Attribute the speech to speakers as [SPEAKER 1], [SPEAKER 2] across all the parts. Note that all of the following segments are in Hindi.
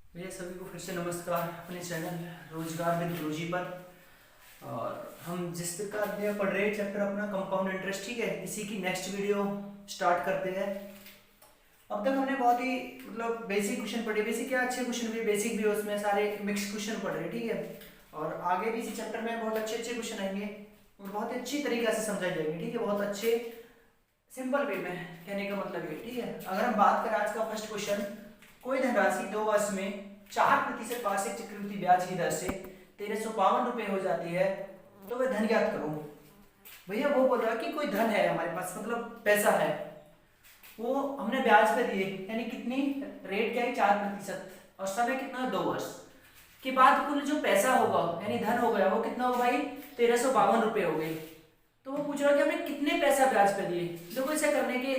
[SPEAKER 1] भैया सभी को फिर से नमस्कार अपने चैनल रोजगार विद रोजी पर। और हम जिस प्रकार भैया पढ़ रहे हैं चैप्टर अपना कंपाउंड इंटरेस्ट, ठीक है, इसी की नेक्स्ट वीडियो स्टार्ट करते हैं। अब तक हमने बहुत ही मतलब बेसिक क्वेश्चन पढ़े, बेसिक क्या अच्छे क्वेश्चन भी, बेसिक भी, उसमें सारे मिक्स क्वेश्चन पढ़ रहे हैं, ठीक है। और आगे भी इसी चैप्टर में बहुत अच्छे अच्छे क्वेश्चन आएंगे और बहुत ही अच्छी तरीके से समझाए जाएंगे, ठीक है, बहुत अच्छे सिंपल वे में। कहने का मतलब ये, ठीक है। अगर हम बात करें आज का फर्स्ट क्वेश्चन, कोई धनराशि 2 वर्ष में 4% वार्षिक चक्रवृद्धि ब्याज की दर से 1352 रुपए हो जाती है, तो वह धन ज्ञात करो। भैया वो बोल रहा है कि कोई धन है हमारे पास, मतलब पैसा है, वो हमने ब्याज पे दिए, यानी कितनी रेट क्या है 4% और समय कितना है 2 वर्ष के बाद कुल जो पैसा होगा यानी धन हो गया वो कितना होगा भाई 1352 रुपए हो गए। तो वो पूछ रहा है कि हमने कितने पैसा ब्याज पे दिए। देखो इसे करने के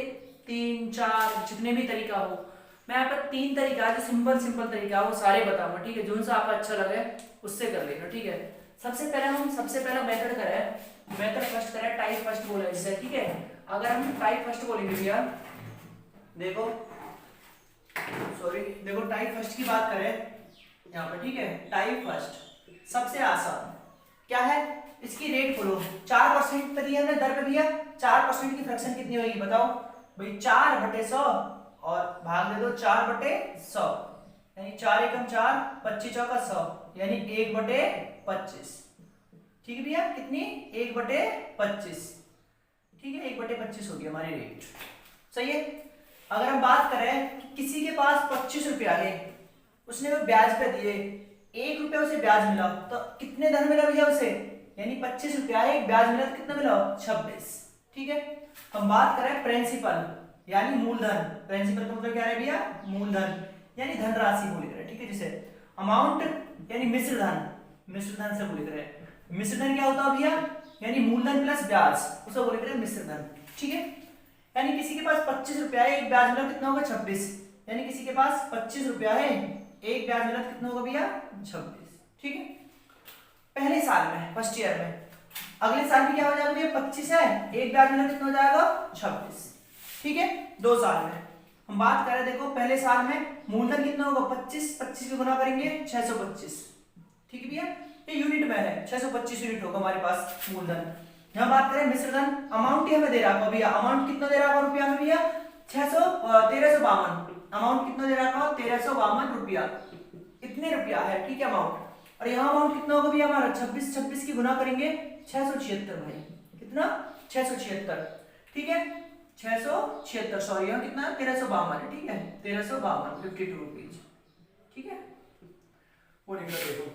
[SPEAKER 1] 3-4 जितने भी तरीका हो, मैं यहाँ पर 3 तरीका है जो सिंपल तरीका वो सारे बताऊंगा, ठीक है। जो सा आपको अच्छा लगे उससे कर लेना, ठीक है। सबसे पहला मेथड करें, मेथड फर्स्ट करें, टाइप फर्स्ट बोला जिसे, ठीक है। अगर हम टाइप फर्स्ट बोलेंगे भैया, देखो देखो टाइप फर्स्ट की बात करें यहाँ पर, ठीक है। टाइप फर्स्ट सबसे आसान क्या है, इसकी रेट खोलो, 4% पे दिया हमने दर पे भैया, 4% की फ्रैक्शन कितनी होगी बताओ भाई, 4/100 और भाग दे दो 4/100, यानी 4 एकम 4, 25 चौका 100, यानी 1/25, ठीक है भैया, कितनी 1/25, ठीक है, 1/25 होगी हमारी रेट, सही है। अगर हम बात करें कि किसी के पास 25 रुपया है, उसने वो ब्याज पे दिए, 1 रुपया उसे ब्याज मिला, तो कितने धन मिला भैया उसे, यानी 25 रुपया है, एक ब्याज मिला तो कितना मिला 26, ठीक है। हम बात करें प्रिंसिपल यानी मूलधन, प्रिंसिपल का मतलब क्या है भैया मूलधन, यानी धनराशि बोल रहे, ठीक है। जिसे अमाउंट यानी मिश्रधन से बोल रहे, मिश्रधन क्या होता है भैया, यानी मूलधन प्लस ब्याज, उसे बोल रहे मिश्रधन, ठीक है। यानी किसी के पास 25 रुपया है, एक ब्याज मिला कितना होगा 26, यानी किसी के पास 25 रुपया है, एक ब्याज मिला कितना होगा भैया 26, ठीक है। पहले साल में फर्स्ट ईयर में, अगले साल भी क्या हो जाएगा भैया 25 है, एक ब्याज मिला कितना हो जाएगा 26, ठीक है। 2 साल में हम बात करें, देखो पहले साल में मूलधन कितना होगा 25 को गुना करेंगे 625, ठीक है भैया, ये यूनिट में है, 625 यूनिट होगा हमारे पास मूलधन। यहाँ बात करें मिश्रधन, अमाउंट ही हमें दे रहा होगा भैया, अमाउंट कितना दे रहा होगा रुपया में भैया 1352, अमाउंट कितना दे रहा होगा 1352 रुपया, इतने रुपया है, ठीक है अमाउंट। और यहाँ अमाउंट कितना होगा भैया हमारा 26 की गुना करेंगे 676 भाई, कितना 676, ठीक है, 676, सॉरी यहाँ कितना 1352 है, ठीक है, 1352 52 रुपीज, ठीक है, वो लिख देखो।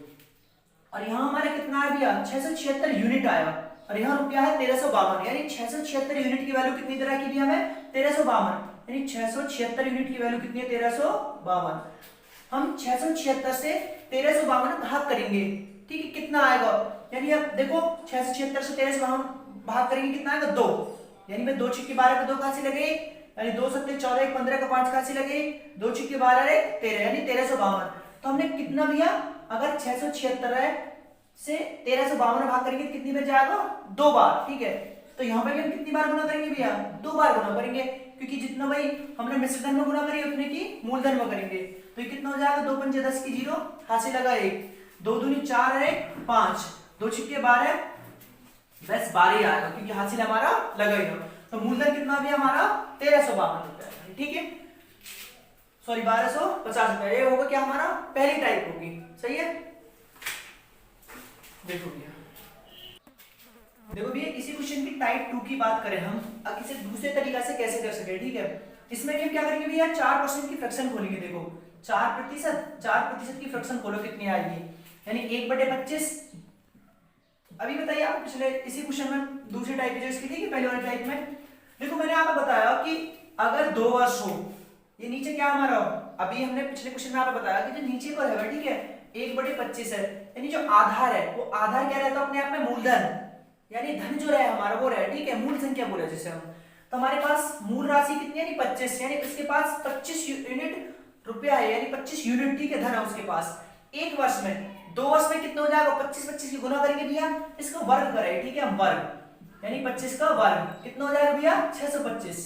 [SPEAKER 1] और यहाँ हमारे कितना है भैया 676 यूनिट आया, और यहाँ रुपया है 1352, यानी 676 यूनिट की वैल्यू कितनी तरह की भी हमें 1352, यानी 676 यूनिट की वैल्यू कितनी है 1352। हम 676 से 1352 भाग करेंगे, ठीक है, कितना आएगा, यानी अब देखो 676 से 1352 भाग करेंगे कितना आएगा 2, यानी मैं 2 छिक्के 12 पे 2 कहां से लगे, यानी 2 सत्ते 14, 1 15 का 5 कहां से लगे, 2 छिक्के 12 13, यानी 1352। तो हमने कितना भैया, अगर 676 से 1352 भाग करेंगे कितनी बार जाएगा 2 बार, ठीक है। तो यहाँ पे भी हम कितनी बार गुना करेंगे भैया 2 बार गुना करेंगे, क्योंकि जितना भाई हमने मिश्रधन में गुना करी उतने की मूलधन में करेंगे, तो ये कितना हो जाएगा 2 पंचे 10 की 0, हाथ से लगा 1, 2 दूनी 4 है 5, 2 छिक्के 12, बस 12 ही आएगा क्योंकि हासिल हमारा लगा ही ना। तो मूलधन कितना भी हमारा 1352 रुपया, ठीक है, सॉरी 1250 रुपया, ये होगा क्या हमारा पहली टाइप होगी, सही है। देखो भैया इसी क्वेश्चन की टाइप 2 की बात करें हम, अब इसे दूसरे तरीका से कैसे कर सके, ठीक है। इसमें हम क्या करेंगे भैया 4% की फ्रैक्शन खोलेंगे, देखो 4% की फ्रैक्शन खोलो कितनी आएगी, यानी 1/25। अभी बताइए आप पिछले इसी क्वेश्चन में दूसरी टाइप जो इसकी थी पहले वाले टाइप में, देखो मैंने आपको बताया कि अगर 2 वर्ष हो, ये नीचे क्या हमारा, अभी हमने पिछले क्वेश्चन में आपको बताया कि जो नीचे पर है ठीक है 1/25 है, यानी जो आधार है वो आधार क्या रहता है अपने आप में मूलधन, यानी धन जो रहे हमारा वो रहे, ठीक है, मूल संख्या बोले जिसे हम। तो हमारे पास मूल राशि कितनी है 25, यानी उसके पास 25 यूनिट रुपया है, यानी 25 यूनिट, ठीक है, धन है उसके पास। 1 वर्ष में, 2 वर्ष में कितना हो जाएगा 25 की गुना करेंगे भैया, इसका वर्ग करें, ठीक है, हम वर्ग, यानी 25 का वर्ग कितना हो जाएगा भैया 625,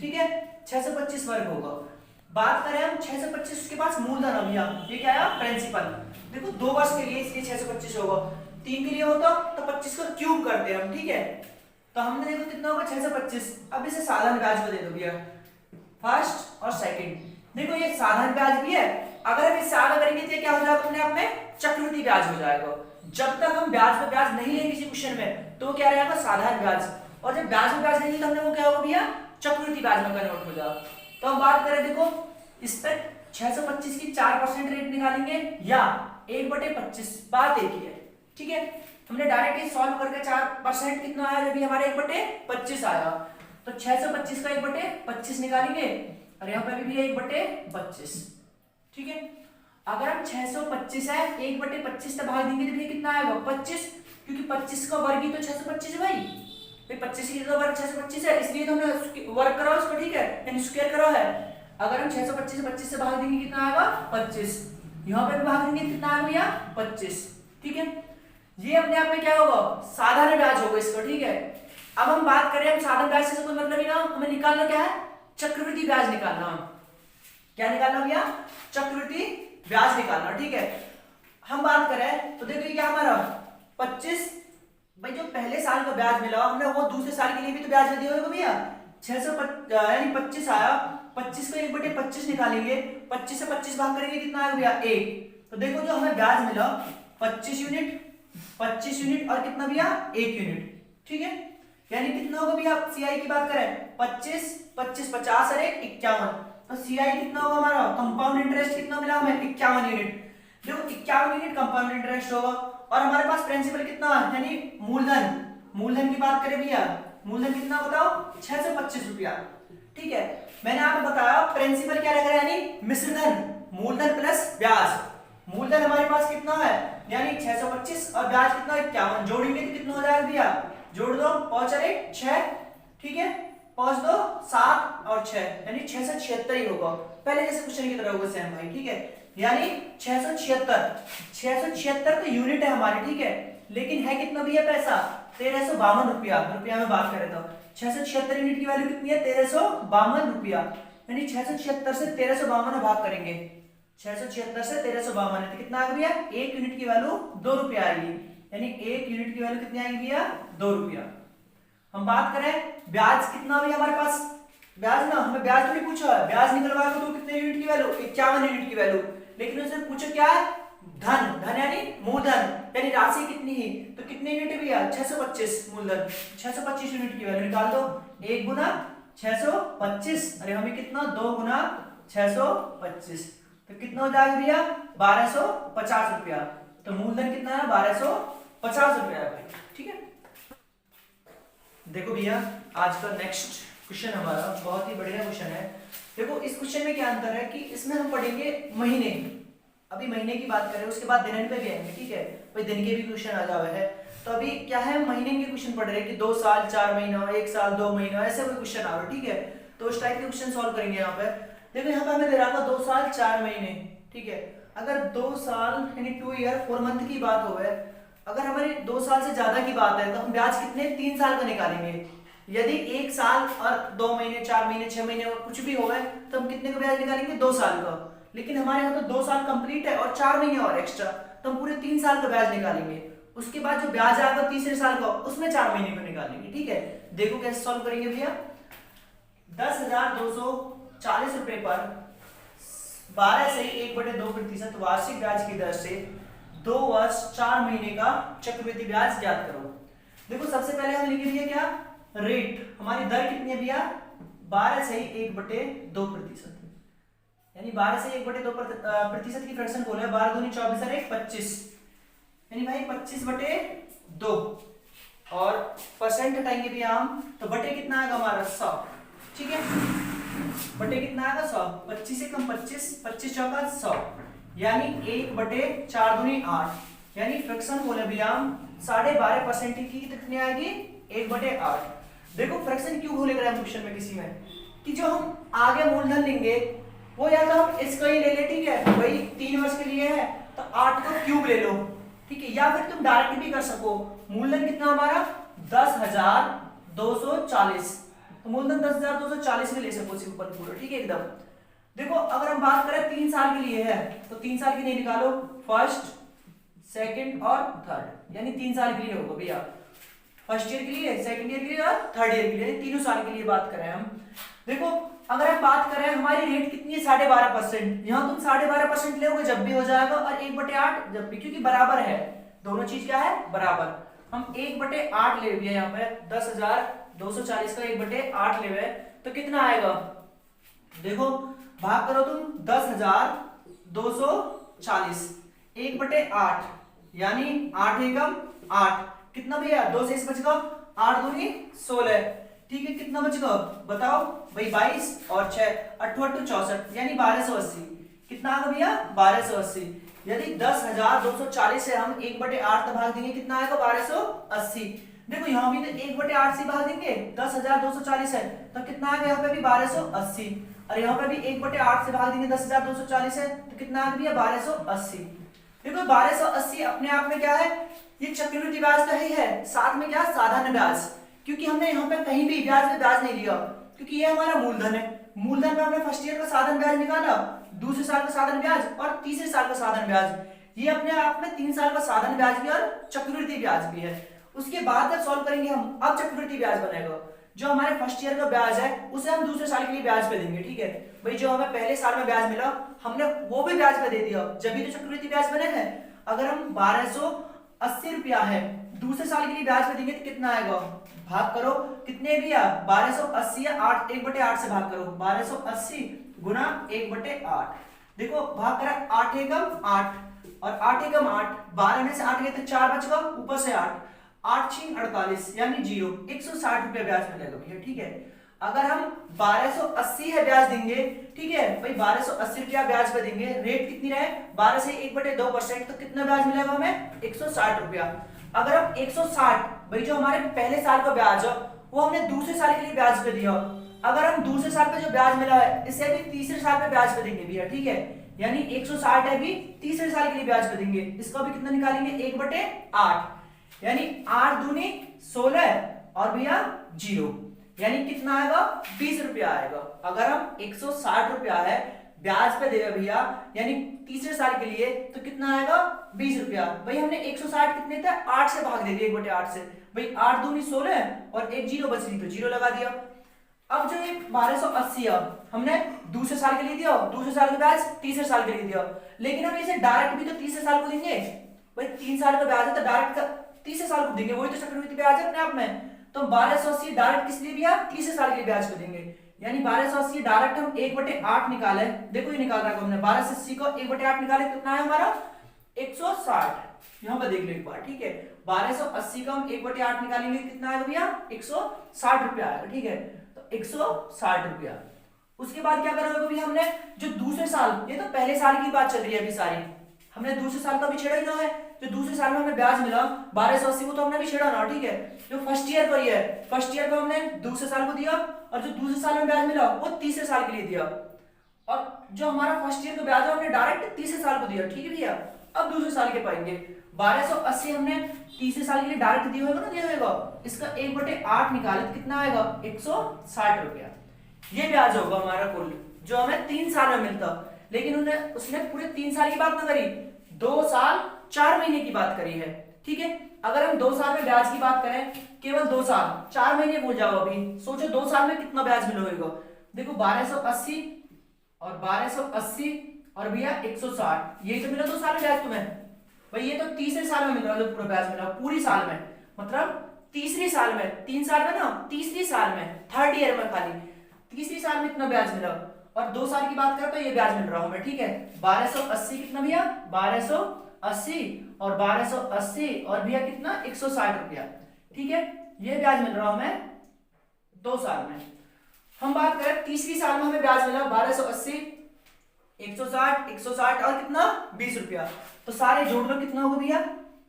[SPEAKER 1] ठीक है, 625 वर्ग होगा। बात करें हम 625 उसके पास मूलधन हो गया, ये क्या है प्रिंसिपल। देखो 2 वर्ष के लिए इसलिए 625 होगा, 3 के लिए होता तो 25 को क्यूब करते हम, ठीक है। तो हमने देखो कितना होगा 625। अब इसे साधारण ब्याज को दे दो भैया, फर्स्ट और सेकंड। देखो ये साधारण ब्याज भी है, अगर हम इससे आगे करेंगे तो क्या हो जाएगा अपने आप में चक्रवृद्धि ब्याज हो जाएगा। जब तक हम ब्याज पे ब्याज नहीं लेंगे किसी क्वेश्चन में तो क्या रहेगा साधारण ब्याज, और जब ब्याज पे ब्याज नहीं तो हमने वो क्या होगा भैया चक्रवृद्धि ब्याज में कन्वर्ट हो जाएगा। तो हम बात करें देखो इस पर 625 की 4% रेट निकालेंगे या 1/25, बात एक ही है, ठीक है। हमने डायरेक्ट ही सॉल्व करके 4% कितना आया, जब हमारे 1/25 आया तो 625 का 1/25 निकालेंगे और यहाँ पे भी 1/25, ठीक है। अगर हम 625 है 1/25 से भाग देंगे तो ये कितना आएगा 25, क्योंकि 25 का वर्ग ही तो 625 है भाई 25 की तो वर्ग 625 है, इसलिए तो हमने वर्ग करा उसको, ठीक है, यानी स्क्वायर करा है। अगर हम 625 से 25 से भाग देंगे कितना आएगा 25, यहाँ पे भी भाग देंगे कितना आएगा भैया 25, ठीक है। ये अपने आप में क्या होगा साधारण ब्याज होगा इसका, ठीक है। अब हम बात करें हम साधारण ब्याज से कोई मतलब ही ना, हमें निकालना क्या है चक्रवृद्धि ब्याज निकालना, क्या निकालना भैया चक्रवृद्धि ब्याज निकालना, ठीक है। हम बात करें तो देखो क्या हमारा 25, भाई जो पहले साल का ब्याज मिला हमने वो दूसरे साल के लिए भी तो ब्याज दिया होगा भैया, 600 यानी 25 आया, 25 को 1/25 निकालेंगे, 25 से 25 भाग करेंगे कितना आएगा भैया 1। तो देखो जो हमें ब्याज मिला 25 यूनिट और कितना भैया 1 यूनिट, ठीक है। यानी कितना होगा भैया सीआई की बात करें 25 50 और 1 51, तो सीआई कितना होगा हमारा कंपाउंड इंटरेस्ट कितना मिला हमें 51 यूनिट। देखो 51 यूनिट कंपाउंड इंटरेस्ट होगा और हमारे पास प्रिंसिपल कितना यानी मूलधन की बात करें भैया मूलधन कितना बताओ 625 रुपया, ठीक है। मैंने आपको बताया प्रिंसिपल क्या रहेगा यानी मिश्रधन, मूलधन प्लस ब्याज। मूलधन हमारे पास कितना है यानी 625 और ब्याज कितना 51, जोड़ेंगे तो कितना हो जाएगा भैया जोड़ दो 5 और 1 6, ठीक है, 5 2 7 और 6 यानी 676 ही होगा, पहले जैसे क्वेश्चन की तरह होगा सेम भाई, ठीक है। यानी 676 तो यूनिट है हमारी, ठीक है, लेकिन है कितना भैया पैसा 1352 रुपया, रुपया में बात करें तो 676 यूनिट की वैल्यू कितनी है 1352 रुपया, यानी 676 से 1352 में भाग करेंगे, 676 से 1352 है तो कितना आ गया 1 यूनिट की वैल्यू 2 रुपया आएगी, यानी 1 यूनिट की वैल्यू कितनी आएगी भैया 2 रुपया। हम बात करें ब्याज कितना भैया हमारे पास, ब्याज ना हमें ब्याज तो नहीं पूछा है, ब्याज निकलवा के तो कितने यूनिट की वैल्यू 51 यूनिट की वैल्यू, लेकिन उसने पूछा क्या है धन यानी मूलधन यानी राशि कितनी है, तो कितने यूनिट भैया 625 मूलधन 625 यूनिट की वैल्यू निकाल दो 1 गुना 625, अरे हमें कितना 2 गुना 625, तो कितना हो जाएगा भैया 1250 रुपया, तो मूलधन कितना है 1250 रुपया है भाई, ठीक है। देखो भैया आज का नेक्स्ट क्वेश्चन हमारा बहुत ही बढ़िया क्वेश्चन है। देखो इस क्वेश्चन में क्या अंतर है कि इसमें हम पढ़ेंगे महीने, अभी महीने की बात करें उसके बाद दिन पे भी आएंगे, ठीक है भाई, दिन के भी क्वेश्चन आ जावे है। तो अभी क्या है महीने के क्वेश्चन पढ़ रहे हैं कि 2 साल 4 महीना 1 साल 2 महीना ऐसे कोई क्वेश्चन आवे, ठीक है, तो उस टाइप के क्वेश्चन सॉल्व करेंगे यहाँ पे। देखो यहाँ पे हमें दे रहा था 2 साल 4 महीने, ठीक है, अगर 2 साल यानी 2 ईयर 4 मंथ की बात हो, अगर हमारी 2 साल से ज्यादा की बात है तो हम ब्याज कितने 3 साल का निकालेंगे, यदि 1 साल और 2 महीने 4 महीने 6 महीने कुछ भी हो तो हम कितने का ब्याज निकालेंगे 2 साल का, लेकिन हमारे यहाँ तो 2 साल कंप्लीट है और 4 महीने और एक्स्ट्रा, तो हम पूरे 3 साल का ब्याज निकालेंगे, उसके बाद जो ब्याज आएगा तीसरे साल का उसमें 4 महीने को निकालेंगे, ठीक है। देखो कैसे सॉल्व करेंगे भैया 10,240 रुपए पर 12 से 1/2% वार्षिक ब्याज की दर से 2 वर्ष 4 महीने का चक्रवृद्धि ब्याज ज्ञात करो। देखो सबसे पहले हम लिखेंगे भैया क्या रेट, हमारी दर कितनी है भैया 12 से 1/2%, यानी 12 से 1/2% की फ्रैक्शन बोल रहे हैं, 12 दूनी 24 और 1 25, यानी भाई 25/2 और परसेंट हटाएंगे भैया हम तो बटे कितना आएगा हमारा 100, ठीक है, बटे कितना आएगा 100, 25 से कम 25, 25 चौका 100, यानी 1/4 दूनी 8, यानी फ्रैक्शन बोले भैया हम 12.5% की कितनी आएगी 1/8। देखो फ्रैक्शन क्यों भूले गए हम क्वेश्चन में किसी में कि जो हम आगे मूलधन लेंगे वो या तो हम इसका ही ले ले, ठीक है भाई 3 वर्ष के लिए है तो 8 का क्यूब ले लो, ठीक है, या फिर तुम डायरेक्ट भी कर सको, मूलधन कितना हमारा 10,240, तो मूलधन 10,240 में ले सको सिंपल पूरा, ठीक है एकदम। देखो अगर हम बात करें 3 साल के लिए है तो 3 साल के लिए निकालो, फर्स्ट सेकंड और थर्ड, यानी 3 साल के लिए होगा भैया, फर्स्ट ईयर के लिए, सेकंड ईयर के लिए और थर्ड ईयर के लिए, तीनों साल के लिए बात करें हम। देखो अगर हम बात करें हमारी रेट कितनी है 12.5%, यहाँ तुम 12.5% लोगे जब भी हो जाएगा, और 1/8 जब भी, क्योंकि बराबर है दोनों चीज, क्या है बराबर। हम 1/8 ले हुए यहाँ पे 10,240 का 1/8 ले हुए, तो कितना आएगा देखो, भाग करो तुम 10,240 1/8, यानी 8 एकम 8, कितना भैया 2 से इस बचेगा 8 दूनी 16, ठीक है, कितना बचेगा बताओ भाई 22 और 6 8 64, यानी 1280, कितना आएगा भैया 1280। यदि 10,240 से हम 1/8 भाग देंगे कितना आएगा 1280। देखो यहाँ भी तो 1/8 से भाग देंगे, 10,240 है तो कितना आएगा यहाँ पे भी 1280, और यहाँ पे भी 1/8 से भाग देंगे 10,240 है तो कितना आएगा भैया 1280। देखो 1280 अपने आप में क्या है, ये चक्रवृद्धि ब्याज तो है, साथ में क्या साधारण ब्याज, क्योंकि हमने यहाँ पे कहीं भी ब्याज पे ब्याज नहीं लिया, क्योंकि ये हमारा मूलधन है, मूलधन पे हमने फर्स्ट ईयर का साधारण ब्याज निकाला, दूसरे साल का साधारण ब्याज और तीसरे साल का साधारण ब्याज, ये अपने आप में 3 साल का साधारण ब्याज भी और चक्रवृद्धि ब्याज भी है। उसके बाद जब सॉल्व करेंगे हम, अब चक्रवृद्धि ब्याज बनेगा, जो हमारे फर्स्ट ईयर का ब्याज है उसे हम दूसरे साल के लिए ब्याज पे देंगे, ठीक है भाई, जो हमें पहले साल में ब्याज मिला हमने वो भी ब्याज पे दे दिया, जब भी तो चक्रवृद्धि ब्याज बने हैं। अगर हम 1280 रुपया है दूसरे साल के लिए ब्याज पे देंगे तो कितना आएगा, भाग करो कितने भी 1280 या 8 1/8 से भाग करो, 1280 गुना 1/8, देखो भाग करा 8 एकम 8 और 8 एकम 8, 12 में से 8 गए तो 4 बच गया, ऊपर से 8 8 6 48, यानी 0 160 रुपया ब्याज मिलेगा भैया, ठीक है। अगर हम 1280 है ब्याज देंगे, ठीक है भाई 1280 रुपया ब्याज पे देंगे, रेट कितनी रहे 12 से 1/2%, तो कितना ब्याज मिलेगा हमें 160 रुपया। अगर हम 160 भाई जो हमारे पहले साल का ब्याज है वो हमने दूसरे साल के लिए ब्याज पे दिया, अगर हम दूसरे साल पे जो ब्याज मिला है इसे भी तीसरे साल पे ब्याज पे देंगे भैया, ठीक है, यानी 160 है भी तीसरे साल के लिए ब्याज पे देंगे, इसका भी कितना निकालेंगे 1/8, यानी 8 दूनी 16 और भैया 0, यानी कितना आएगा 20 रुपया आएगा। अगर हम 160 रुपया है ब्याज पे देगा भैया, यानी तीसरे साल के लिए, तो कितना आएगा 20 रुपया। भाई हमने 160 कितने थे 8 से भाग दे दिया 1/8 से, भाई 8 दूनी 16 और एक 0 बच रही तो 0 लगा दिया। अब जो ये 1280 हमने दूसरे साल के लिए दिया, दूसरे साल के ब्याज तीसरे साल के लिए दिया, लेकिन हम इसे डायरेक्ट भी तो तीसरे साल को देंगे, भाई 3 साल का ब्याज है तो डायरेक्ट तीसरे साल को देंगे, वही तो चक्रवृद्धि ब्याज है अपने आप में। तो 1280 डायरेक्ट किस लिए दिया तीसरे साल के लिए ब्याज को देंगे, यानी 1280 डायरेक्ट हम 1/8 निकाले, देखो ये निकाल रहा है हमने 1280 को 1/8 निकाले, कितना है हमारा 160, यहाँ पर देख लो एक बार, ठीक है 1280 का हम 1/8 निकालेंगे कितना आएगा भैया 160 रुपया आएगा, ठीक है, तो 160 रुपया। उसके बाद क्या करोगे भैया, हमने जो दूसरे साल, ये तो पहले साल की बात चल रही है अभी सारी, हमने दूसरे साल का भी छेड़ा ही ना है, जो दूसरे साल में हमें ब्याज मिला 1280 वो तो हमने भी छेड़ा ना, ठीक है, जो फर्स्ट ईयर का ही है फर्स्ट ईयर का हमने दूसरे साल को दिया, और जो दूसरे साल में ब्याज मिला वो तीसरे साल के लिए दिया, और जो हमारा फर्स्ट ईयर का ब्याज है हमने डायरेक्ट तीसरे साल को दिया, ठीक है भैया। अब दूसरे साल के पाएंगे 1280 हमने तीसरे साल के लिए डायरेक्ट दिया होगा ना, दिया होगा, इसका 1/8 निकाले कितना आएगा 160 रुपया, ये ब्याज होगा हमारा कुल, जो हमें 3 साल में मिलता, लेकिन उसने पूरे 3 साल की बात ना करी, 2 साल 4 महीने की बात करी है, ठीक है। अगर हम 2 साल में ब्याज की बात करें, केवल 2 साल 4 महीने भूल जाओ, अभी सोचो 2 साल में कितना ब्याज मिलेगा, देखो 1280 और 1280 और भैया 160, यही तो मिला 2 साल में ब्याज तुम्हें, भाई ये तो तीसरे साल में मिल रहा है, जो पूरा ब्याज मिला पूरी साल में, मतलब तीसरी साल में, 3 साल में ना, तीसरी साल में, थर्ड ईयर में, खाली तीसरी साल में इतना ब्याज मिला, और 2 साल की बात करें तो ये ब्याज मिल रहा हूं मैं, ठीक है 1280 कितना भैया 1280 और 1280 और भैया कितना 160 रुपया, ठीक है, ये ब्याज मिल रहा हमें 2 साल में। हम बात करें तीसरी साल में हमें ब्याज मिला 1280 160 160 और कितना 20 रुपया, तो सारे जोड़ लो कितना होगा भैया,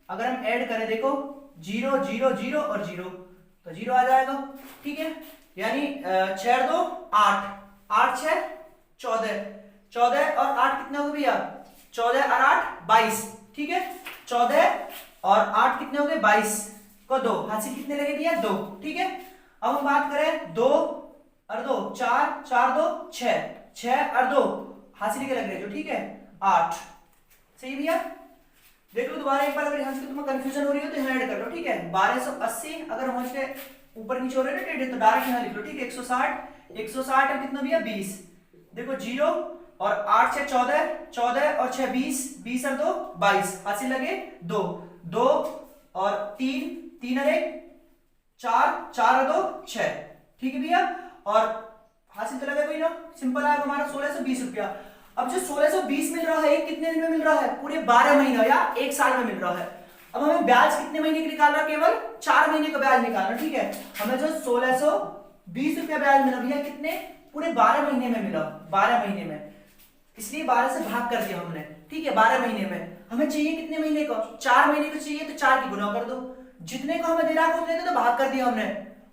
[SPEAKER 1] अगर हम ऐड करें देखो 0 0 0 और 0 तो 0 आ जाएगा, ठीक है, यानी 6 2 8 8 6 14 14 और 8 कितना होगा भैया 14 और 8 22, ठीक है, 14 और 8 कितने हो गए 22 को 2 हाथ से कितने लगे भैया 2, ठीक है। अब हम बात करें 2 और 2 4 4 2 6 6 और 2 हासिल के लग रहे जो, ठीक है 8। सही भैया, देख लो दोबारा एक बार, अगर यहाँ से तुम्हें कंफ्यूजन हो रही हो तो यहाँ ऐड कर लो, ठीक है 1280। अगर हम इसके ऊपर नीचे हो रहे हैं ना तो डायरेक्ट यहाँ लिख लो, ठीक है 160। 160 और कितना भैया 20। देखो 0 और 8 6 14, 14 और 6 20, 20 और 2 22, हासिल लगे 2, 2 और 3, 3 और 1 4, 4 और 2 6, ठीक है भैया। और हासिल तो लगा कोई ना, सिंपल आया हमारा 1620 रुपया। अब जो 1620 मिल रहा है ये कितने दिन में मिल रहा है, पूरे 12 महीना या 1 साल में मिल रहा है। अब हमें ब्याज कितने महीने का निकालना, केवल 4 महीने का ब्याज निकालना, ठीक है। हमें जो 1620 रुपया ब्याज मिला भैया कितने, पूरे 12 महीने में मिला, 12 महीने में, इसलिए 12 से भाग कर दिया हमने, ठीक है 12 महीने में। हमें चाहिए कितने महीने का, 4 महीने का चाहिए, तो 4 की गुना कर दो, जितने को हमें दे रहा है तो भाग कर दिया हमने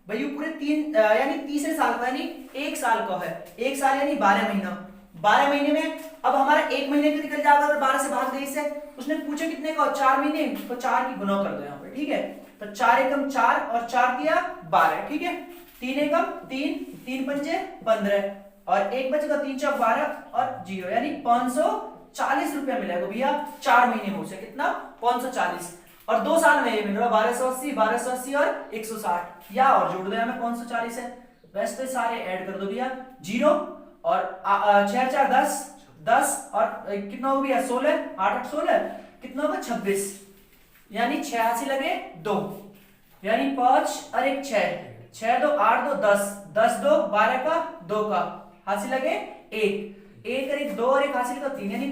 [SPEAKER 1] भाई, पूरे 3 यानी तीसरे साल का, यानी 1 साल का है, 1 साल यानी 12 महीना, 12 महीने में। अब हमारा 1 महीने का निकल जाएगा अगर 12 से भाग दे इससे। उसने पूछा कितने का, 4 महीने, तो 4 की गुना कर दो यहाँ पे, ठीक है। तो 4 एकम 4 और 4 दिया 12, ठीक है। 3 एकम 3, 3 पंजे 15 और 1 बचेगा 3 चौक 12 और 0, यानी 540 रुपया मिलेगा भैया 4 महीने में उसे, कितना 540। और 2 साल में ये मिल रहा 1280, 1280 और 160, या और जोड़ दो हमें 540 है। वैसे तो सारे ऐड कर दो भैया, 0 और 6 4 10, 10 और कितना हो गया 16, 8 8 16, कितना होगा 26, यानी 86 लगे 2, यानी 5 और 1 6, 6 2 8 2 10, 10 2 12 का 2 का हासिल लगे 1, 1 और 1 2 और 1 हासिल का 3, यानी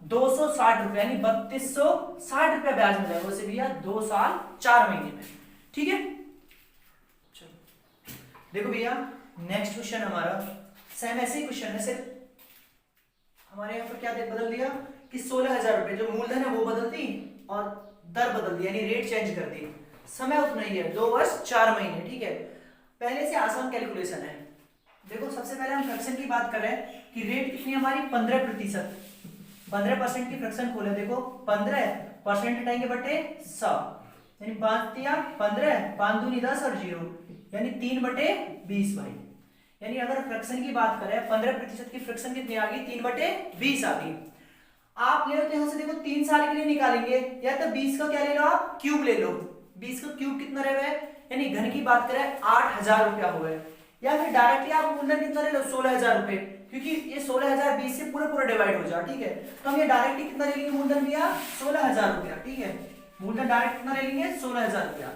[SPEAKER 1] 3260 रुपए, यानी 3260 रुपया ब्याज मिलेगा उसे भैया 2 साल 4 महीने में, ठीक है। चलो देखो भैया नेक्स्ट क्वेश्चन हमारा सेम ऐसे ही क्वेश्चन है, सिर्फ हमारे यहाँ पर क्या बदल दिया कि 16,000 रुपए जो मूलधन है वो बदल दी और दर बदल दी, यानी रेट चेंज कर दी। समय उतना ही है, 2 वर्ष 4 महीने, ठीक है। पहले से आसान कैलकुलेशन है। देखो सबसे पहले हम फ्रैक्शन की बात कर रहे हैं कि रेट कितनी हमारी 15%, 15% की फ्रैक्शन खोले, देखो 15% हटाएंगे बटे 100, यानी 5 दिया 15, 5 दूनी 10 और 0, यानी 3/20 भाई। यानी अगर फ्रैक्शन की बात करें 15% की फ्रैक्शन कितनी आ गई, 3/20 आ गई। आप ले लो तो यहाँ से देखो 3 साल के लिए निकालेंगे, या तो 20 का क्या ले लो आप, क्यूब ले लो। 20 का क्यूब कितना रहे हुए, यानी घन की बात करें 8,000 रुपया हुए, या फिर डायरेक्टली आप मूलधन कितना ले लो 16,000 रुपए, क्योंकि ये 16,000 20 से पूरा डिवाइड हो जाए, ठीक है। तो हम ये डायरेक्टली कितना ले लेंगे मूलधन भैया 16,000 रुपया, ठीक है। मूलधन डायरेक्ट कितना ले लेंगे 16,000 रुपया।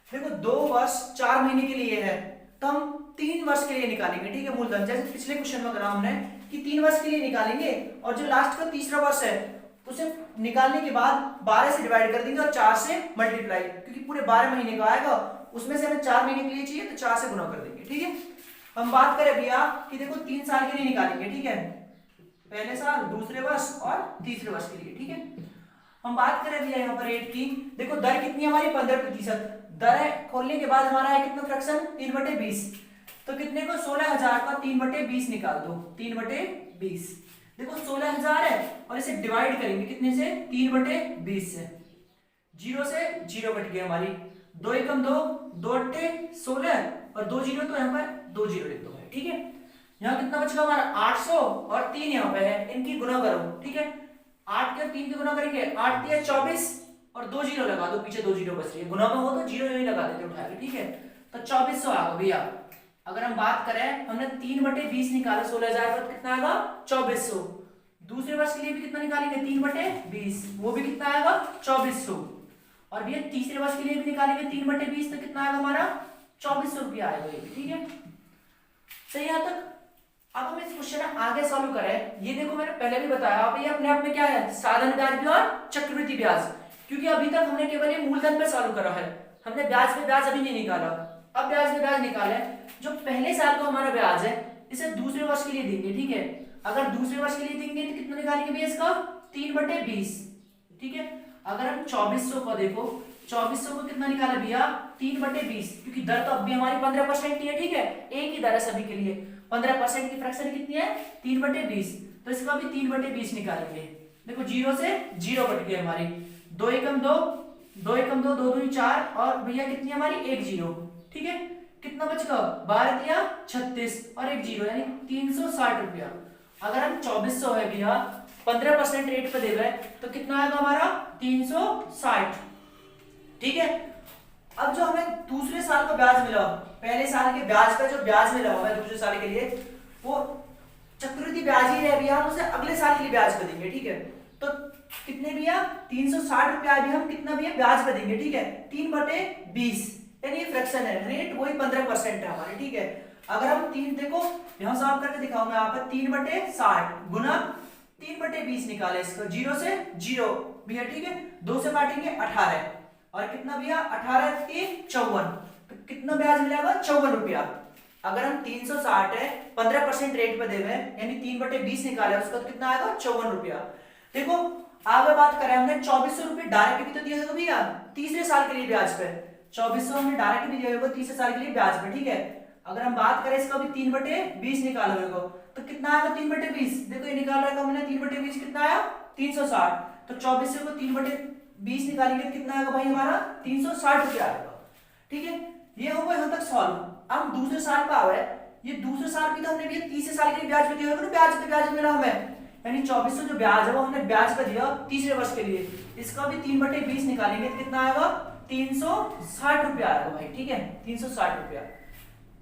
[SPEAKER 1] देखो 2 वर्ष 4 महीने के लिए है, तो हम 3 वर्ष के लिए निकालेंगे, ठीक है मूलधन, जैसे पिछले क्वेश्चन में करा हमने कि 3 वर्ष के लिए निकालेंगे, और जो लास्ट का तीसरा वर्ष है उसे निकालने के बाद 12 से डिवाइड कर देंगे और 4 से मल्टीप्लाई, क्योंकि पूरे 12 महीने का आएगा, उसमें से हमें 4 महीने के लिए चाहिए तो 4 से गुना कर देंगे, ठीक है। हम बात करें भैया कि देखो 3 साल के लिए निकालेंगे, ठीक है, पहले साल, दूसरे वर्ष और तीसरे वर्ष के लिए, ठीक है। हम बात करें भैया यहाँ पर रेट की, देखो दर कितनी हमारी 15%, दर है खोलने के बाद हमारा है कितना फ्रैक्शन 3/20, तो कितने को 16,000 का 3/20 निकाल दो, 3/20। देखो 16,000 है और इसे डिवाइड करेंगे कितने से, 3/20 से, 0 से 0 कट गया हमारी, 2 एकम 2, 2 अट्ठे 16 और 2 0, तो यहाँ पर 2 0 लिख दो, ठीक है। यहाँ कितना बचेगा हमारा 800 और 3 यहाँ पे है, इनकी गुना करो, ठीक है। 8 के 3 की गुना करेंगे, 8 दिया 24 और 2 0 लगा दो, पीछे 2 0 बच रही है, गुना में हो तो 0 ही लगा देते उठा के, ठीक है। तो 2400 आ गया भैया। अगर हम बात करें हमने 3/20 निकाला 16,000 पर, कितना आएगा 2400। दूसरे वर्ष के लिए भी कितना निकालेंगे 3/20, वो भी कितना आएगा 2400। और भैया तीसरे वर्ष के लिए भी निकालेंगे 3/20, तो कितना आएगा हमारा 2400 रुपया आएगा ये भी, ठीक है। सही यहाँ तक। अब हम इस क्वेश्चन आगे सॉल्व करें। ये देखो मैंने पहले भी बताया, अब ये अपने आप में क्या है, साधन ब्याज भी और चक्रवृद्धि ब्याज, क्योंकि अभी तक हमने केवल ये मूलधन पे सॉल्व करा है, हमने ब्याज पे ब्याज अभी नहीं निकाला। अब ब्याज पे ब्याज निकाले, जो पहले साल का हमारा ब्याज है इसे दूसरे वर्ष के लिए देंगे, ठीक है। अगर दूसरे वर्ष के लिए देंगे तो कितना निकालेंगे भैया इसका 3/20, ठीक है। अगर हम 2400 को देखो, 2400 को कितना निकाला भैया 3/20, क्योंकि दर तो अब भी हमारी 15% ही है, ठीक है, एक ही दर है सभी के लिए। 15% की फ्रैक्शन कितनी है 3/20, तो इसका भी 3/20 निकालेंगे। देखो 0 से 0 कट गए हमारी, 2 एकम 2, 2 एकम 2, 2 दूनी 4 और भैया कितनी हमारी 1 0, ठीक है। कितना बचेगा 12 या 36 और एक जीरो यानी 360 रुपया। अगर हम 2400 है भैया 15% रेट पे देवे तो कितना आएगा हमारा 360। ठीक है। अब जो हमें दूसरे साल का ब्याज मिला, पहले साल के ब्याज का जो ब्याज मिला हमें दूसरे साल के लिए, वो चक्रवृद्धि ब्याज ही रहे भैया, हम उसे अगले साल के लिए ब्याज पे देंगे। ठीक है। तो कितने भैया 360 रुपया भी हम कितना भैया ब्याज पे देंगे। ठीक है। 3/20 यानी ये फ्रैक्शन है, रेट वही 15% है हमारे। ठीक है। अगर हम 3 देखो यहां साफ करके दिखाऊंगा यहाँ पर 3/60 गुना 3/20 निकाले इसको, जीरो से जीरो भैया। ठीक है। 2 से काटेंगे 18 और कितना भैया 18 के 54, तो कितना ब्याज मिलेगा 54 रुपया। अगर हम 360 है 15% रेट पे देवे यानी 3/20 निकाले उसका, तो कितना आएगा 54 रुपया। देखो आगे बात करें हमने 2400 रुपये डायरेक्ट भी तो दिया था भैया तीसरे साल के लिए ब्याज पे, 2400 हमने डायरेक्ट भी दिया होगा तीसरे साल के लिए ब्याज पे। ठीक है। अगर हम बात करें इसका भी 3/20 निकालो होगा तो कितना आएगा 3/20, देखो ये निकाल रखा हमने 3/20 कितना आया 360, तो 2400 को 3/20 निकालेंगे तो कितना आएगा भाई हमारा 360 रुपया आएगा। ठीक है। ये होगा यहां तक सॉल्व। अब दूसरे साल का आवे, ये दूसरे साल भी तो हमने भी तीसरे साल के लिए ब्याज पे दिया होगा ना, ब्याज पे ब्याज मिला हमें, यानी 2400 जो ब्याज है वो हमने ब्याज पे दिया तीसरे वर्ष के लिए, इसका भी 3/20 निकालेंगे तो कितना आएगा 360 रुपया आएगा भाई। ठीक है। 360 रुपया।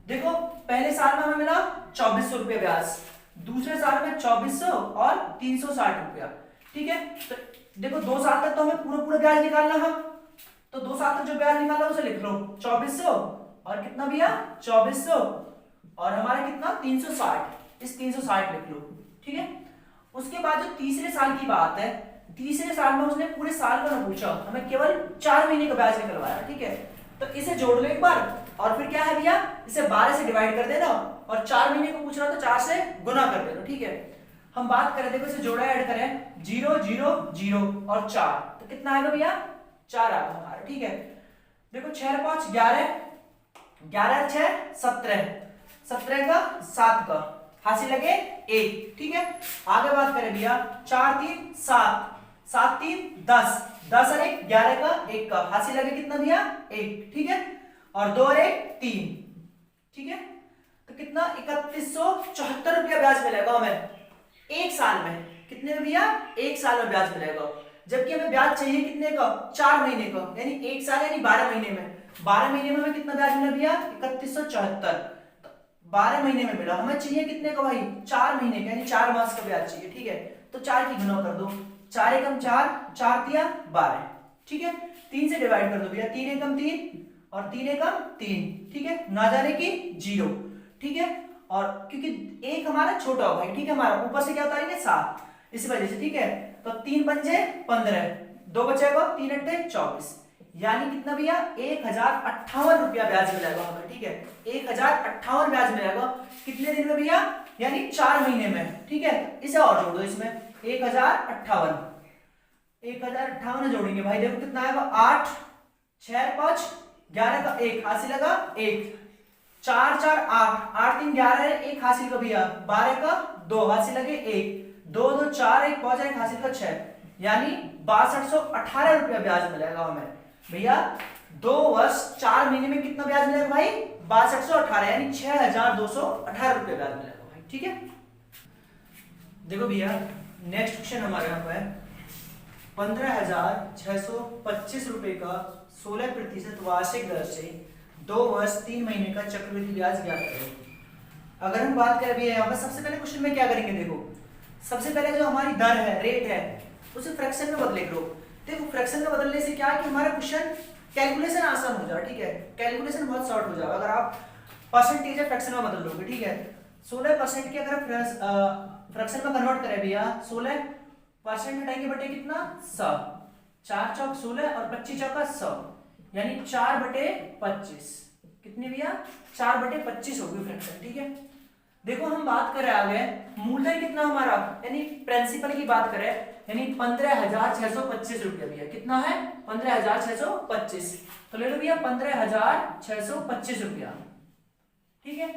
[SPEAKER 1] देखो पहले साल में हमें मिला 2400 रुपया ब्याज, दूसरे साल में 2400 और 360 रुपया। ठीक है। तो देखो 2 साल तक तो हमें पूरा पूरा ब्याज निकालना है, तो 2 साल तक जो ब्याज निकाला उसे लिख लो 2400 और कितना भैया 2400 और हमारा कितना 360, इस 360 लिख लो। ठीक है। उसके बाद जो तीसरे साल की बात है, तीसरे साल में उसने पूरे साल का ना पूछा, हमें केवल 4 महीने का ब्याज निकलवाया। ठीक है। तो इसे जोड़ लो एक बार और फिर क्या है भैया इसे 12 से डिवाइड कर देना और 4 महीने को पूछ रहा तो 4 से गुना कर देना। ठीक है। हम बात करें, देखो इसे जोड़ा ऐड करें 0 0 0 और 4, तो कितना आएगा भैया 4 आएगा हमारा। ठीक है। देखो 6 5 11, 11 6 17, 17 का 7 का हासिल लगे 1। ठीक है। आगे बात करें भैया 4 3 7, 7 3 10, 10 और 1 11 का 1 का हासिल लगे कितना भैया 1। ठीक है। और 2 और 1 3। ठीक है। तो कितना 3174 रुपया ब्याज मिलेगा हमें एक साल में। कितने में भैया एक साल में ब्याज मिलेगा, जबकि हमें ब्याज चाहिए कितने का 4 महीने का, यानी एक साल यानी 12 महीने में। 12 महीने में हमें कितना ब्याज मिला भैया 3174, 12 महीने में मिला। हमें चाहिए कितने का भाई 4 महीने का, यानी 4 मास का ब्याज चाहिए। ठीक है। तो 4 की गुना कर दो, 4 एकम 4, 4 तिया 12। ठीक है। 3 से डिवाइड कर दो भैया, 3 एकम 3 और 3 एकम 3। ठीक है। ना जाने की 0। ठीक है। और क्योंकि एक हमारा छोटा हो भाई, ठीक है, हमारा ऊपर से क्या उतारेंगे 7, इस वजह से। ठीक है। तो 3 पंजे 15, 2 बचेगा 3 अट्ठे 24, यानी कितना भैया 1058 रुपया ब्याज मिलेगा हमें। ठीक है। 1058 ब्याज मिलेगा कितने दिन में भैया, यानी 4 महीने में। ठीक है। इसे और जोड़ दो इसमें 1058 जोड़ेंगे भाई, देखो कितना आएगा 8 6 5 11 का 1 हासिल लगा 1, 4 4 8, 8 3 11 1 हासिल का भैया 12 का 2 हासिल लगे 1, 2 2 4 1 5 1 हासिल का 6, यानी 6218 रुपया ब्याज मिलेगा हमें भैया 2 वर्ष 4 महीने में। कितना ब्याज मिलेगा भाई 6218, यानी 6218 रुपया ब्याज मिलेगा भाई। ठीक है। देखो भैया नेक्स्ट क्वेश्चन हमारे यहाँ पे 15,625 रुपए का 16% वार्षिक दर से 2 वर्ष 3 महीने का चक्रवृद्धि ब्याज ज्ञात करें। अगर हम बात करें भैया यहाँ पर सबसे पहले क्वेश्चन में क्या करेंगे, देखो सबसे पहले जो हमारी दर है रेट है उसे फ्रैक्शन में बदले करो। देखो फ्रैक्शन में बदलने से क्या है कि हमारा क्वेश्चन कैलकुलेशन आसान हो जाए। ठीक है। कैलकुलेशन बहुत शॉर्ट हो जाएगा अगर आप परसेंटेज फ्रैक्शन में बदल लोगे। ठीक है। 16% की अगर फ्रैक्शन में कन्वर्ट करें भैया 16% हटाएंगे बटे कितना 100, 4 चौक 16 और 25 चौका 100, यानी 4/25 कितनी भैया 4/25 होगी फ्रैक्शन। ठीक है। देखो हम बात करें आगे मूलधन कितना हमारा, यानी प्रिंसिपल की बात करें, यानी 15,625 रुपया भैया कितना है 15,625, तो ले लो भैया 15,625 रुपया। ठीक है।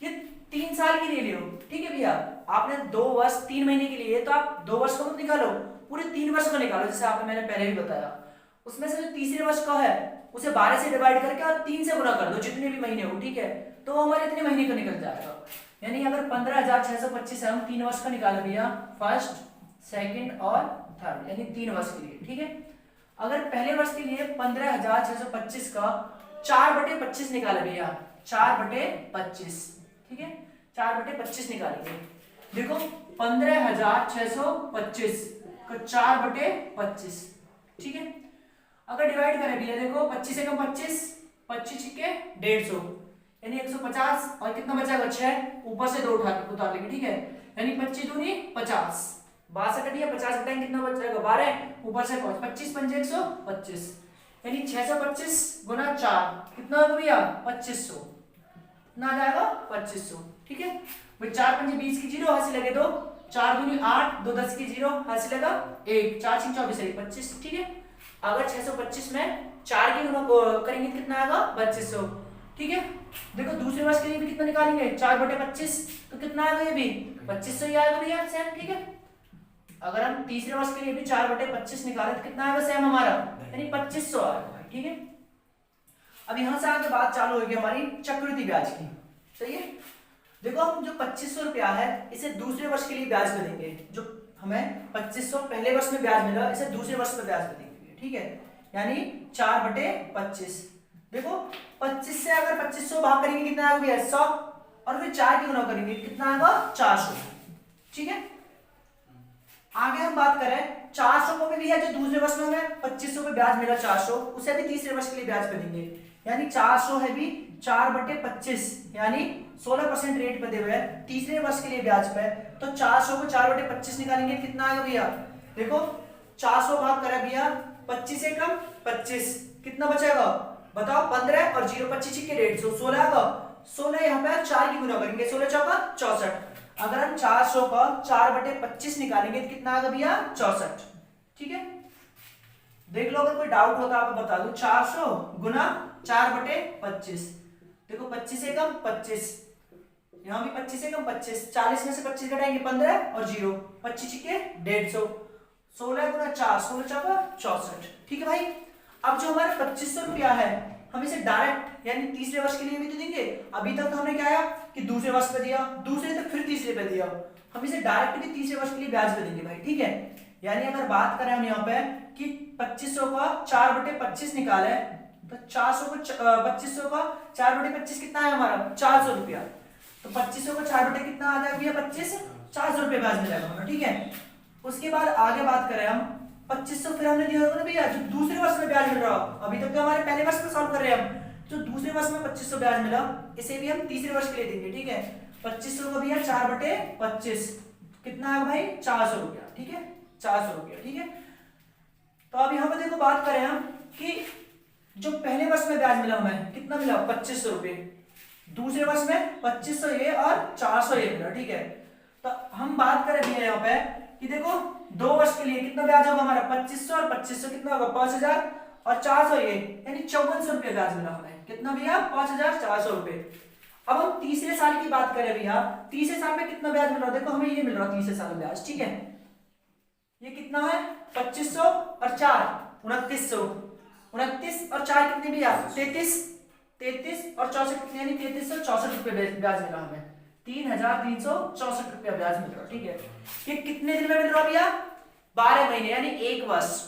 [SPEAKER 1] ये 3 साल के लिए ले लो। ठीक है भैया। आपने 2 वर्ष 3 महीने के लिए, तो आप 2 वर्ष को मत निकालो, पूरे 3 वर्ष को निकालो, जैसे आपने मैंने पहले भी बताया। उसमें से जो तीसरे वर्ष का है उसे 12 से डिवाइड करके और 3 से गुना कर दो, जितने भी महीने हो, ठीक है, तो हमारे इतने महीने का निकल जाएगा। यानी अगर 15,625 है, हम 3 वर्ष का निकाल भैया, फर्स्ट, सेकंड और थर्ड, यानी 3 वर्ष के लिए, ठीक है। अगर पहले वर्ष के लिए 15,625 का 4/25 निकाले भैया, 4/25, ठीक है, 4/25 निकालेंगे। देखो 15,625 का 4/25, ठीक है। अगर डिवाइड करें भैया, देखो 25 एकम 25, 25 छिके 150, यानी 150, और कितना बचेगा 6, ऊपर से 2 उतार लेंगे, ठीक है, यानी 25 दूनी 50, 62 या 50 घटाएंगे कितना बच जाएगा 12, ऊपर से 5, 25 पंजे 125, यानी 625 गुना 4 कितना होगा भैया 2500, कितना आ जाएगा 2500, ठीक है। भाई 4 पंजे 20 की 0, हाथ से लगे 2, 4 दूनी 8, 2 10 की 0, हाथ से लगा 1, 4 6 24 25, ठीक है। अगर 625 में 4 की गुना करेंगे कितना आएगा 2500, ठीक है। देखो दूसरे वर्ष के लिए भी कितना निकालेंगे 4/25, तो कितना आएगा ये भी 2500 ही आएगा भैया, सेम, ठीक है। अगर हम तीसरे वर्ष के लिए भी 4/25 निकाले तो कितना आएगा सेम हमारा, यानी 2500 आएगा, ठीक है। अब यहां से आगे बात चालू होगी हमारी चक्रवृद्धि ब्याज की, सही है। देखो हम जो 2500 रुपया है इसे दूसरे वर्ष के लिए ब्याज में देंगे, जो हमें 2500 पहले वर्ष में ब्याज मिला इसे दूसरे वर्ष में ब्याज में देंगे, ठीक है, यानी 4/25। देखो 25 से अगर 2500 भाग करेंगे कितना आएगा भैया 100, और फिर 4 की गुना करेंगे कितना आएगा 400, ठीक है। आगे हम बात करें 400 को भी भैया जो दूसरे वर्ष में हमें 2500 पे ब्याज मिला 400, उसे भी तीसरे वर्ष के लिए ब्याज पे देंगे, यानी 400 है भी 4/25, यानी 16% रेट पे दे हुए हैं तीसरे वर्ष के लिए ब्याज पे। तो 400 को 4/25 निकालेंगे कितना आएगा भैया, देखो 400 भाग करा भैया 25 से कम 25, कितना बचेगा बताओ 15, और 0 25 के 150, 16 आएगा, 16 यहाँ पे 4 की गुना करेंगे, 16 चौका 64। अगर हम 400 का 4/25 निकालेंगे तो कितना आएगा भैया 64, ठीक है। देख लो अगर कोई डाउट होता आपको बता दो, 400 गुना 4/25, देखो 25 से कम 25, यहाँ भी 25 से कम 25, 40 में से 25 घटाएंगे 15, और 0 25 के 150, 16 गुना 4, 16 चौका 64, ठीक है भाई। अब जो हमारा 2500 रुपया है हम इसे डायरेक्ट यानी तीसरे वर्ष के लिए भी तो देंगे। अभी तक तो हमने क्या आया कि दूसरे वर्ष पे दिया, दूसरे तक फिर तीसरे पे दिया, हम इसे डायरेक्ट भी तीसरे वर्ष के लिए ब्याज पे देंगे भाई, ठीक है। यानी अगर बात करें हम यहाँ पे कि 2500 का 4/25 निकाले तो 400 को 2500 का 4/25 कितना है हमारा 400 रुपया, तो 2500 का 4 कितना आ जाएगा 25, 400 रुपये ब्याज मिलेगा हमें, ठीक है। उसके बाद आगे बात करें हम 2500 फिर हमने दिया होगा ना भैया जो दूसरे वर्ष में ब्याज मिल रहा, अभी तक तो हमारे पहले वर्ष में सॉल्व कर रहे हैं हम, जो दूसरे वर्ष में 2500 ब्याज मिला इसे भी हम तीसरे वर्ष के लिए देंगे, ठीक है। 2500 का भैया 4/25 कितना है भाई 400 रुपया, ठीक है, 400 रुपया, ठीक है। तो अब यहाँ पे देखो बात करें हम कि जो पहले वर्ष में ब्याज मिला हमें कितना मिला 2500 रुपये, दूसरे वर्ष में 2500 ये और 400 ये मिला, ठीक है। तो हम बात करें भैया यहाँ पे कि देखो 2 वर्ष के लिए कितना ब्याज होगा हमारा 2500 और 2500 कितना होगा 5000 और 400 ये यानी 5400 रुपये ब्याज मिला हमें, कितना भैया 5400 रुपये। अब हम तीसरे साल की बात करें भैया, तीसरे साल में कितना ब्याज मिल रहा है, देखो हमें ये मिल रहा है तीसरे साल में ब्याज, ठीक है। ये कितना है 2500 और 4 2900, 29 और 4 कितने भैया 33, 33 और 64 कितने यानी 3364 रुपये ब्याज मिला हमें, 3364 रुपया ब्याज मिल रहा, ठीक है। ये कितने दिन में मिल रहा भैया 12 महीने यानी एक वर्ष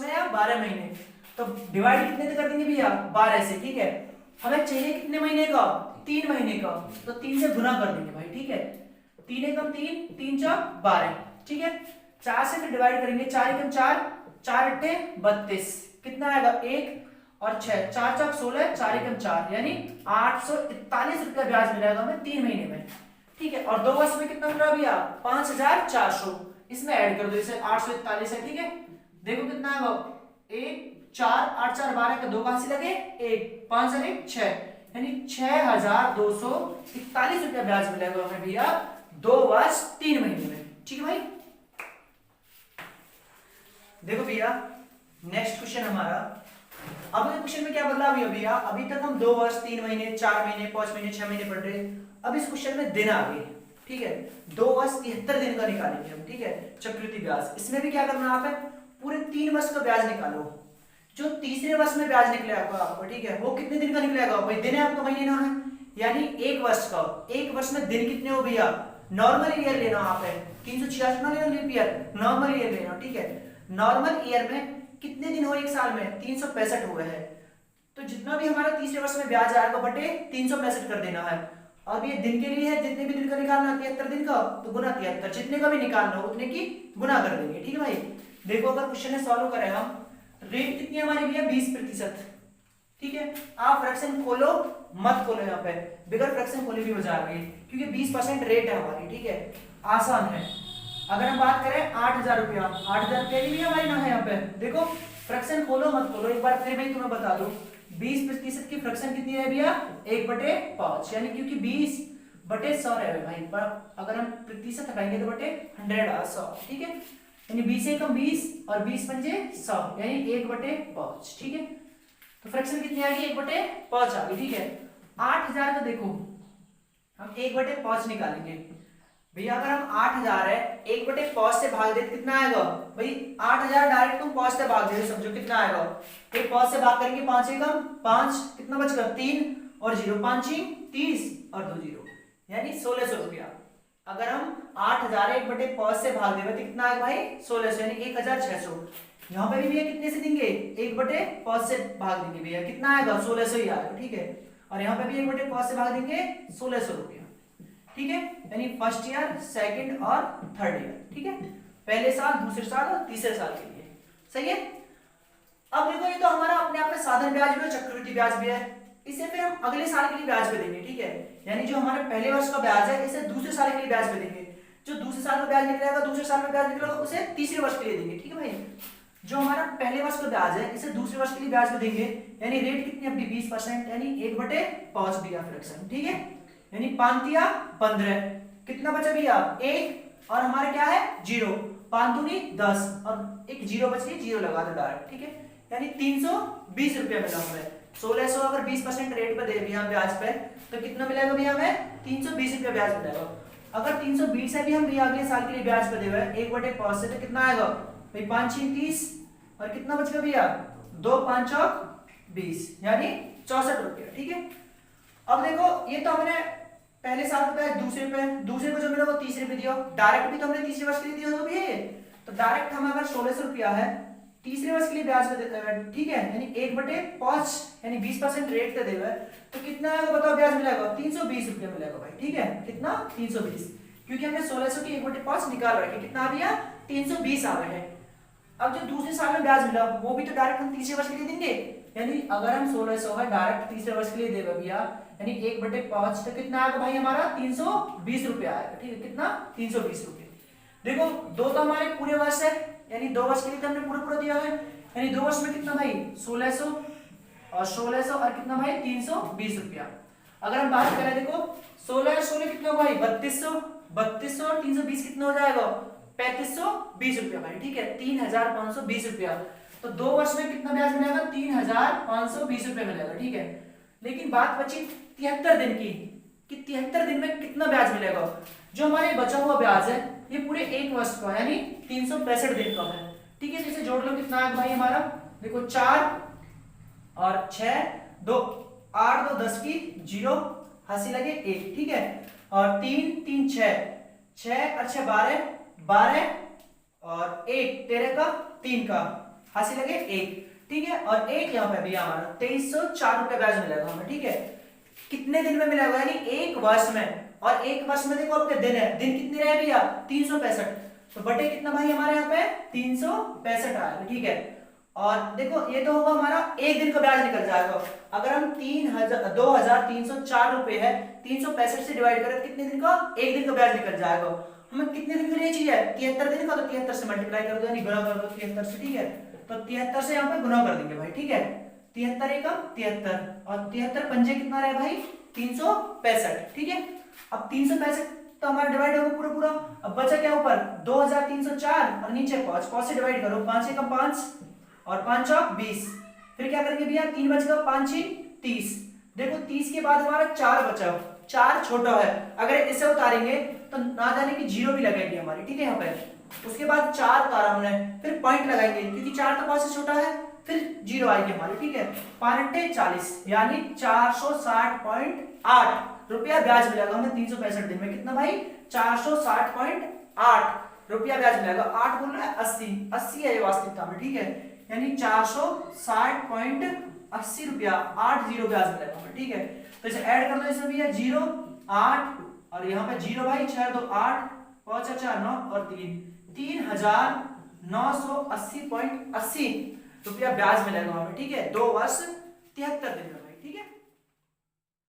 [SPEAKER 1] में या 12 महीने, तो डिवाइड कितने से कर देंगे भैया 12 से, ठीक है। हमें चाहिए कितने महीने का 3 महीने का, तो 3 से गुना कर देंगे भाई, ठीक है। 3 एकम 3, 3 चौक 12, ठीक है। 4 से फिर डिवाइड करेंगे 4 एकम 4, 4 अट्ठे 32, कितना आएगा 1 और 6, 4 चौक 16, 4 एकम 4 यानी 841 रुपया ब्याज मिलेगा हमें 3 महीने में, ठीक है। और 2 वर्ष में कितना मिल रहा भैया 5400, इसमें ऐड कर दो इसे 841 है, ठीक है। देखो कितना आएगा 1 4 8 4 12 का 2 कहां से लगे 1 5 और 1 6 यानी 6241 रुपया ब्याज मिलेगा हमें भैया 2 वर्ष 3 महीने में, ठीक है भाई। देखो भैया नेक्स्ट क्वेश्चन हमारा, अब इस क्वेश्चन में क्या बदलाव हुआ भैया, अभी तक हम 2 वर्ष 3 महीने 4 महीने 5 महीने 6 महीने पढ़ रहे, अब इस क्वेश्चन में दिन आ गए, ठीक है। 2 वर्ष 73 दिन का निकालेंगे हम, ठीक है, चक्रवृद्धि ब्याज। इसमें भी क्या करना है आप पूरे 3 वर्ष का ब्याज निकालो, जो तीसरे वर्ष में ब्याज निकलेगा आपको, ठीक है, वो कितने दिन का निकलेगा भाई, दिन है आपको वही लेना है, यानी एक वर्ष का। एक वर्ष में दिन कितने हो भैया, नॉर्मल ईयर लेना आप है, 366 ना लेना लीप ईयर, नॉर्मल ईयर लेना, ठीक है। नॉर्मल ईयर में कितने दिन हो एक साल में, 365 हुए हैं। तो जितना भी हमारा तीसरे वर्ष में ब्याज आएगा बटे 365 कर देना है। अब ये दिन के लिए है, जितने भी दिन का निकालना 73 दिन का, तो गुना 73, जितने का भी निकालना हो उतने की गुना कर देंगे, ठीक है भाई। देखो अगर क्वेश्चन है सॉल्व करें हम, रेट कितनी हमारी भैया 20%, ठीक है। आप फ्रैक्शन खोलो मत खोलो, यहाँ पे बिगर फ्रैक्शन खोले भी हो जाएगी, क्योंकि 20% रेट है हमारी, ठीक है, आसान है। अगर हम बात करें 8,000 रुपया, 8,000 रुपया भी हमारी ना है यहाँ पे, देखो फ्रैक्शन खोलो मत खोलो, एक बार फिर मैं तुम्हें बता दूं, 20% की फ्रैक्शन कितनी है भैया, 1/5, यानी क्योंकि 20/100 है भाई, पर अगर हम प्रतिशत हटाएंगे तो बटे 100, ठीक है, यानी 20 से कम 20 और 20 पंजे 100, यानी 1/5, ठीक है। तो फ्रैक्शन कितनी आ गई, 1/5 आ गई, ठीक है। 8,000 का देखो हम 1/5 निकालेंगे भैया, अगर हम 8,000 है 1/5 से भाग दे तो कितना आएगा भाई, 8,000 डायरेक्ट तुम 5 से भाग दे, समझो कितना आएगा, एक 5 से भाग करेंगे 5 एकम 5, कितना बचेगा 3 और 0, 5 30 और 2 0, यानी 1600 रुपया। अगर हम 8,000 1/5 से भाग देंगे तो कितना आएगा भाई, 1600, यानी 1,600। यहाँ पे भी भैया कितने से देंगे, 1/5 से भाग देंगे भैया, कितना आएगा 1600 ही आएगा, ठीक है। और यहाँ पे भी 1/5 से भाग देंगे 1600 रुपया, ठीक है, यानी फर्स्ट ईयर, सेकंड और थर्ड ईयर, ठीक है, पहले साल, दूसरे साल और तीसरे साल के लिए, सही है। अब देखो ये तो हमारा अपने आप में साधारण ब्याज भी है, चक्रवृद्धि ब्याज भी है, इसे फिर हम अगले साल के लिए ब्याज पे देंगे, ठीक है, यानी जो हमारे पहले वर्ष का ब्याज है इसे दूसरे साल के लिए ब्याज पे देंगे, जो दूसरे साल में ब्याज निकलेगा, दूसरे साल में ब्याज निकलेगा उसे तीसरे वर्ष के लिए देंगे, ठीक है भाई। जो हमारा पहले वर्ष का ब्याज है इसे दूसरे वर्ष के लिए ब्याज पे देंगे, यानी रेट कितनी अपनी 20%, यानी 1/5 दिया फ्रैक्शन, ठीक है, यानी 5 या 15, कितना बचा भैया 1, और हमारे क्या है 0, 5 दूनी 10 और एक 0 बच गई, 0 लगा दो डायरेक्ट, ठीक है, यानी 320 रुपया मिला हमें। 1600 अगर 20% रेट पे दे भैया ब्याज पे, तो कितना मिलेगा भैया हमें, 320 रुपया ब्याज मिलेगा। अगर 320 है भी हम भैया अगले साल के लिए ब्याज पे दे हुए 1/5 से, तो कितना आएगा भाई, 5 30 और कितना बचेगा भैया 2 5 20, यानी 64 रुपया, ठीक है। अब देखो ये तो हमने पहले साल का ब्याज दूसरे को जो मिला वो तीसरे पे दिया, डायरेक्ट भी तो हमने तीसरे वर्ष के लिए दिया, तो भी है, तो डायरेक्ट हम अगर 1600 रुपया है तीसरे वर्ष के लिए ब्याज पे, ठीक है, यानी 1/5 यानी 20% रेट पे देगा, तो कितना आएगा बताओ ब्याज मिलेगा, 320 रुपया मिलेगा भाई, ठीक है, कितना 320, क्योंकि हमने 1600 की 1/5 निकाल रखे, कितना आ गया 320 आ रहे हैं। अब जो दूसरे साल में ब्याज मिला वो भी तो डायरेक्ट हम तीसरे वर्ष के लिए देंगे, यानी अगर हम 1600 है डायरेक्ट तीसरे वर्ष के लिए देगा भैया, यानी 1/5, तो कितना आएगा भाई हमारा 320 रुपया आएगा, ठीक है, कितना 320 रुपये। देखो दो तो हमारे पूरे वर्ष है, यानी 2 वर्ष के लिए तो हमने पूरा दिया है, यानी 2 वर्ष में कितना भाई 1600 और 1600 और कितना भाई 320 रुपया। अगर हम बात करें देखो 16 कितना होगा भाई 3200 और 320 कितना हो जाएगा 3520 रुपया भाई, ठीक है, 3520 रुपया। तो 2 वर्ष में कितना ब्याज मिलेगा 3520 रुपया मिलेगा, ठीक है। लेकिन बात बची 73 दिन की, कि 73 दिन में कितना ब्याज मिलेगा। जो हमारे बचा हुआ ब्याज है ये पूरे एक वर्ष का यानी 365 दिन का है, ठीक है। जैसे जोड़ लो कितना है भाई हमारा, देखो 4 और 6 2 8 2 10 की 0 हंसी लगे 1, ठीक है, और 3 3 6 और 6 12 और 1 13 का 3 का हंसी लगे 1, ठीक है, और 1 यहाँ पे भैया हमारा 2304 रुपये ब्याज मिलेगा हमें, ठीक है। कितने दिन में मिलेगा यानी एक वर्ष में, और एक वर्ष में देखो आपके दिन है, दिन कितने रहे भैया 365, तो बटे कितना भाई हमारे यहाँ पे 365 आएगा, ठीक है। और देखो ये तो होगा हमारा एक दिन का ब्याज निकल जाएगा। अगर हम 2304 रुपए है 365 से डिवाइड करें कितने दिन का, एक दिन का ब्याज निकल जाएगा। हमें कितने दिन के लिए चाहिए 73 दिन का, तो 73 से मल्टीप्लाई कर दो यानी गुणा कर दो 73 से, ठीक है, तो 73 से यहाँ पे गुणा कर देंगे भाई, ठीक है, 73 एकम 73 और 73 पंजे कितना रहे भाई 365, ठीक है। अब 365 तो हमारा डिवाइड होगा पूरा, अब बचा क्या ऊपर 2304 और नीचे 5 से डिवाइड करो, 5 एकम 5 और 5 चौक 20, फिर क्या करेंगे भैया 3 बचेगा 5 6 30, देखो 30 के बाद हमारा 4 बचा, 4 छोटा है, अगर इसे उतारेंगे तो ना जाने की 0 भी लगेगी हमारी, ठीक है, यहाँ पे उसके बाद 4 उतारा हमने, फिर पॉइंट लगाएंगे क्योंकि 4 तो 5 से छोटा है, फिर 0 आएगी हमारी, ठीक है। 5×40 यानी 460.8 रुपया ब्याज मिलेगा हमें 365 दिन में। कितना भाई? 460.8 रुपया ब्याज मिलेगा। 8 बोल रहा है 80 है ये वास्तविकता में, ठीक है। यानी 460.80 रुपया 80 ब्याज मिलेगा हमें, ठीक है। तो इसे ऐड कर दो इसमें भी है 0 8 और यहाँ पे 0 भाई 6 2 8 5 4 9 और 3 3980.80 रुपया ब्याज मिलेगा हमें, ठीक है। 2 वर्ष 73 दिन में, ठीक है।